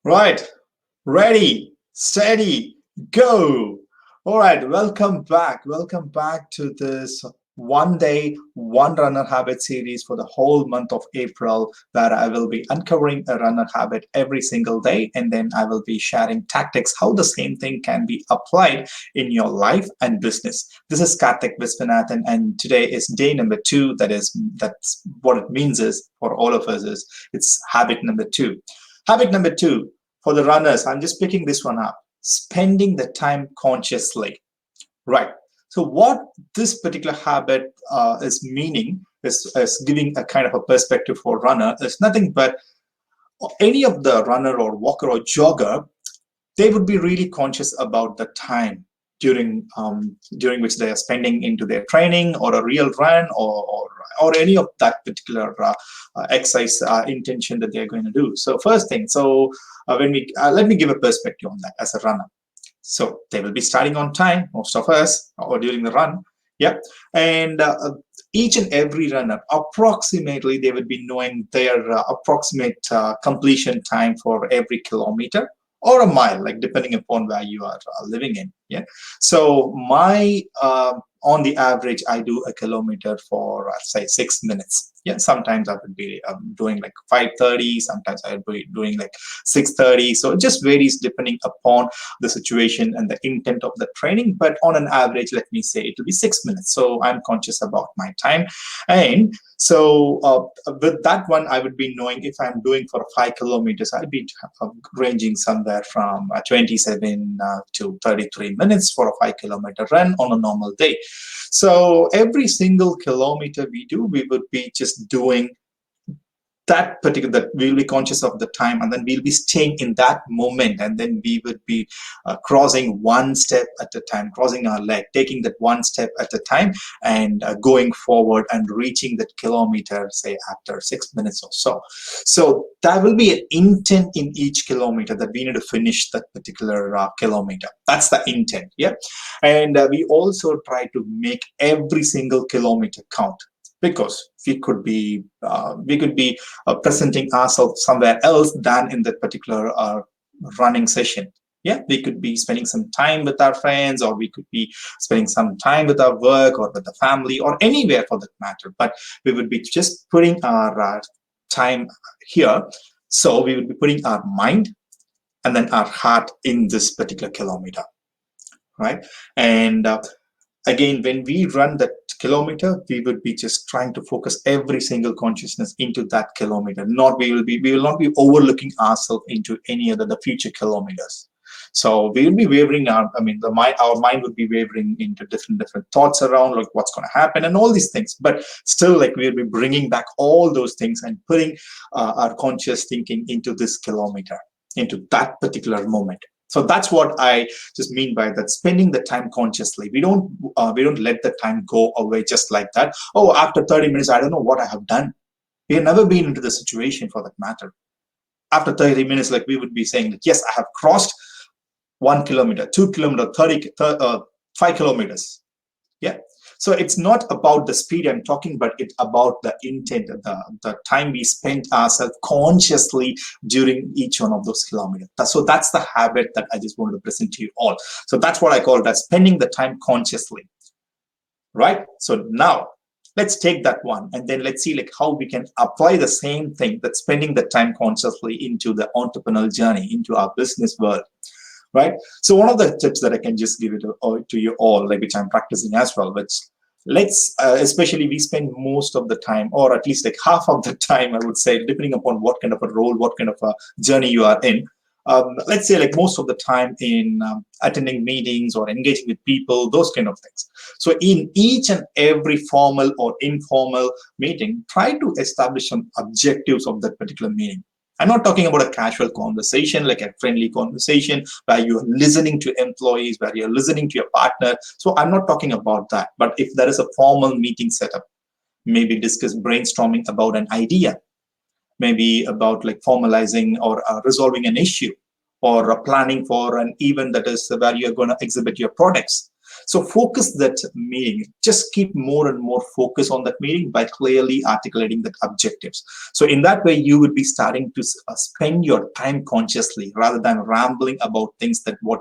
Right, ready, steady, go. All right, welcome back. Welcome back to this one day, one runner habit series for the whole month of April, where I will be uncovering a runner habit every single day, and then I will be sharing tactics how the same thing can be applied in your life and business. This is Karthik Viswanathan, and today is day number two. That's what it means is for all of us is it's habit number two. Habit number two for the runners, I'm just picking this one up. Spending the time consciously. Right. So what this particular habit is meaning is giving a kind of a perspective for runner is nothing but any of the runner or walker or jogger, they would be really conscious about the time during which they are spending into their training or a real run or any of that particular exercise intention that they're going to do. So first thing, so when we let me give a perspective on that as a runner. So they will be starting on time, most of us, or during the run. Yeah, and each and every runner, approximately, they would be knowing their approximate completion time for every kilometer or a mile, like depending upon where you are living in. Yeah. So my on the average, I do a kilometer for say 6 minutes. Yeah. Sometimes I would be doing like 5:30. Sometimes I would be doing like 6:30. So it just varies depending upon the situation and the intent of the training. But on an average, let me say it will be 6 minutes. So I'm conscious about my time, and so with that one, I would be knowing if I'm doing for 5 kilometers, I'd be ranging somewhere from 27 to 33 minutes for a 5 kilometer run on a normal day. So every single kilometer we do, we would be just doing that particular, that we'll be conscious of the time, and then we'll be staying in that moment, and then we would be crossing one step at a time, crossing our leg, taking that one step at a time, and going forward and reaching that kilometer, say after 6 minutes or so. So there will be an intent in each kilometer that we need to finish that particular kilometer. That's the intent. Yeah. And we also try to make every single kilometer count, because we could be presenting ourselves somewhere else than in that particular running session. Yeah, we could be spending some time with our friends, or we could be spending some time with our work or with the family or anywhere for that matter. But we would be just putting our time here. So we would be putting our mind and then our heart in this particular kilometer, right? And again, when we run that kilometer, we would be just trying to focus every single consciousness into that kilometer. Not we will not be overlooking ourselves into any other the future kilometers. So we will be wavering our mind would be wavering into different thoughts around like what's going to happen and all these things. But still, like we'll be bringing back all those things and putting our conscious thinking into this kilometer, into that particular moment. So that's what I just mean by that, spending the time consciously. We don't let the time go away just like that. Oh, after 30 minutes, I don't know what I have done. We have never been into the situation for that matter. After 30 minutes, like we would be saying that, yes, I have crossed 1 kilometer, 2 kilometer, 5 kilometers. Yeah. So it's not about the speed I'm talking, but it's about the intent, the time we spend ourselves consciously during each one of those kilometers. So that's the habit that I just wanted to present to you all. So that's what I call that, spending the time consciously, right? So now let's take that one and then let's see like how we can apply the same thing, that spending the time consciously, into the entrepreneurial journey, into our business world. Right. So one of the tips that I can just give it to you all, like which I'm practicing as well, which let's especially we spend most of the time, or at least like half of the time, I would say, depending upon what kind of a role, what kind of a journey you are in. Let's say like most of the time in attending meetings or engaging with people, those kind of things. So in each and every formal or informal meeting, try to establish some objectives of that particular meeting. I'm not talking about a casual conversation, like a friendly conversation where you're listening to employees, where you're listening to your partner. So I'm not talking about that. But if there is a formal meeting setup, maybe discuss brainstorming about an idea, maybe about like formalizing or resolving an issue, or planning for an event that is where you're going to exhibit your products. So focus that meeting. Just keep more and more focus on that meeting by clearly articulating the objectives. So in that way, you would be starting to spend your time consciously rather than rambling about things that what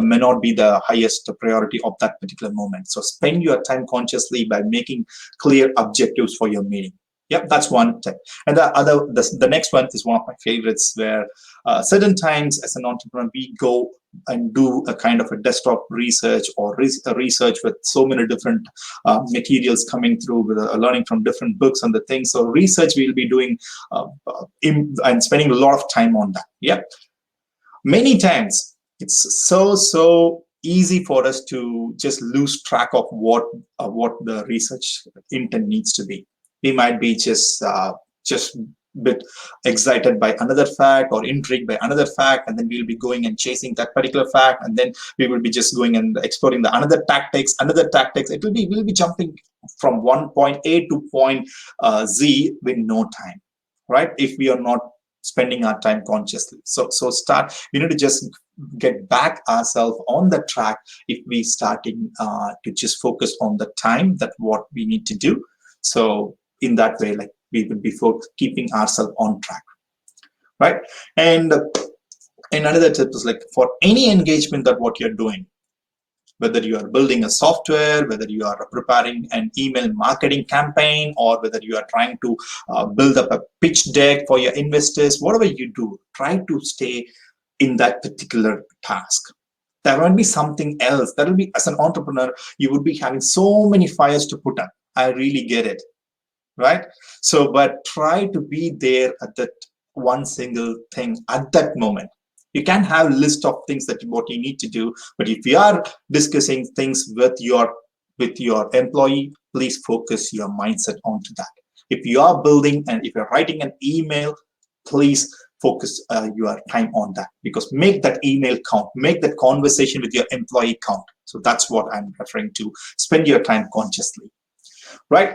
may not be the highest priority of that particular moment. So spend your time consciously by making clear objectives for your meeting. Yep, that's one tip. And the next one is one of my favorites, where certain times as an entrepreneur, we go and do a kind of a desktop research or research with so many different materials coming through, with learning from different books and the things. So research we'll be doing and spending a lot of time on that. Yep. Many times it's so easy for us to just lose track of what the research intent needs to be. We might be just bit excited by another fact or intrigued by another fact, and then we'll be going and chasing that particular fact, and then we will be just going and exploring the another tactics. We'll be jumping from one point A to point Z with no time, right? If we are not spending our time consciously. So we need to just get back ourselves on the track if we starting to just focus on the time that what we need to do. So in that way, like, we will be keeping ourselves on track, right? And another tip is, like, for any engagement that what you're doing, whether you are building a software, whether you are preparing an email marketing campaign, or whether you are trying to build up a pitch deck for your investors, whatever you do, try to stay in that particular task. There won't be something else. There will be, as an entrepreneur, you would be having so many fires to put up. I really get it, right? So, but try to be there at that one single thing at that moment. You can have a list of things that what you need to do, but if you are discussing things with your employee, please focus your mindset onto that. If you are building and if you're writing an email, please focus your time on that, because make that email count, make that conversation with your employee count. So that's what I'm referring to. Spend your time consciously, right?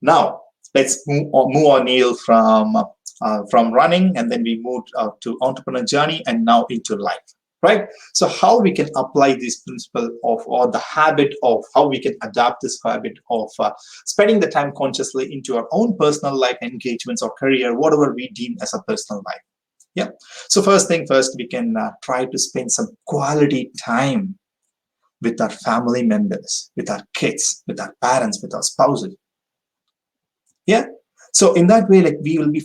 Now let's move on, Neil, from running, and then we moved to entrepreneur journey, and now into life, right? So how we can apply this principle of, or the habit of, how we can adapt this habit of spending the time consciously into our own personal life engagements or career, whatever we deem as a personal life. Yeah. So first thing first, we can try to spend some quality time with our family members, with our kids, with our parents, with our spouses. Yeah. So in that way, like, we will be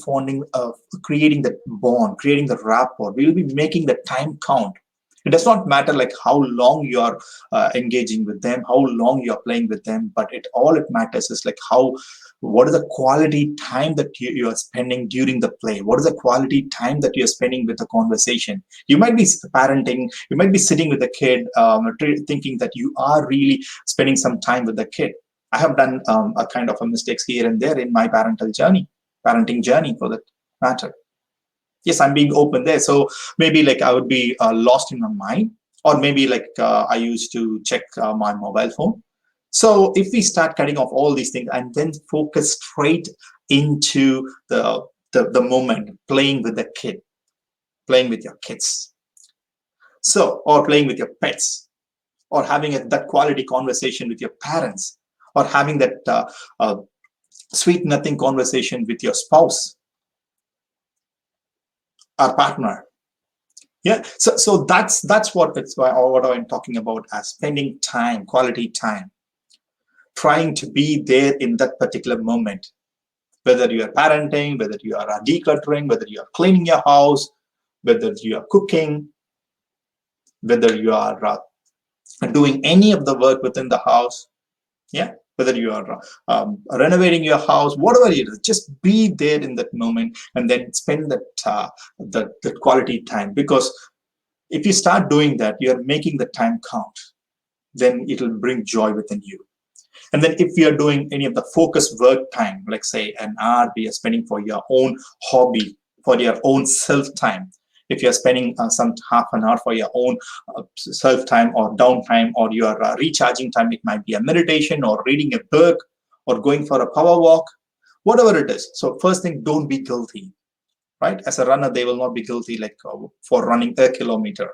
creating that bond, creating the rapport. We will be making the time count. It does not matter like how long you are engaging with them, how long you are playing with them, but all it matters is like what is the quality time that you are spending during the play? What is the quality time that you are spending with the conversation? You might be parenting, you might be sitting with the kid, thinking that you are really spending some time with the kid. I have done a kind of a mistakes here and there in my parenting journey for that matter. Yes, I'm being open there. So maybe like I would be lost in my mind, or maybe like I used to check my mobile phone. So if we start cutting off all these things and then focus straight into the moment, playing with the kid, playing with your kids, so, or playing with your pets, or having that quality conversation with your parents, or having that sweet nothing conversation with your spouse or partner. Yeah, so that's what I'm talking about as spending time, quality time, trying to be there in that particular moment, whether you are parenting, whether you are decluttering, whether you are cleaning your house, whether you are cooking, whether you are doing any of the work within the house. Yeah, whether you are renovating your house, whatever it is, just be there in that moment, and then spend that quality time. Because if you start doing that, you are making the time count. Then it will bring joy within you. And then if you are doing any of the focused work time, like say an hour we are spending for your own hobby, for your own self time. If you're spending some half an hour for your own self time or downtime, or your recharging time, it might be a meditation or reading a book or going for a power walk, whatever it is. So first thing, don't be guilty, right? As a runner, they will not be guilty like for running a kilometer.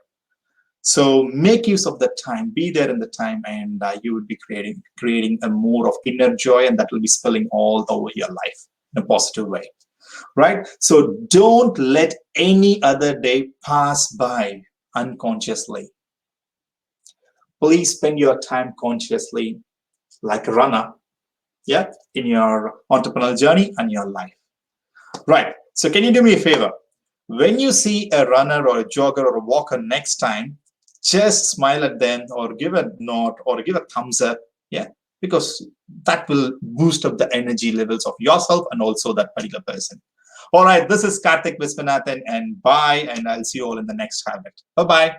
So make use of the time, be there in the time, and you would be creating a more of inner joy, and that will be spilling all over your life in a positive way, right? So don't let any other day pass by unconsciously. Please spend your time consciously, like a runner, yeah, in your entrepreneurial journey and your life. Right. So can you do me a favor? When you see a runner or a jogger or a walker next time, just smile at them or give a nod or give a thumbs up. Yeah. Because that will boost up the energy levels of yourself and also that particular person. All right. This is Karthik Viswanathan, and bye. And I'll see you all in the next habit. Bye bye.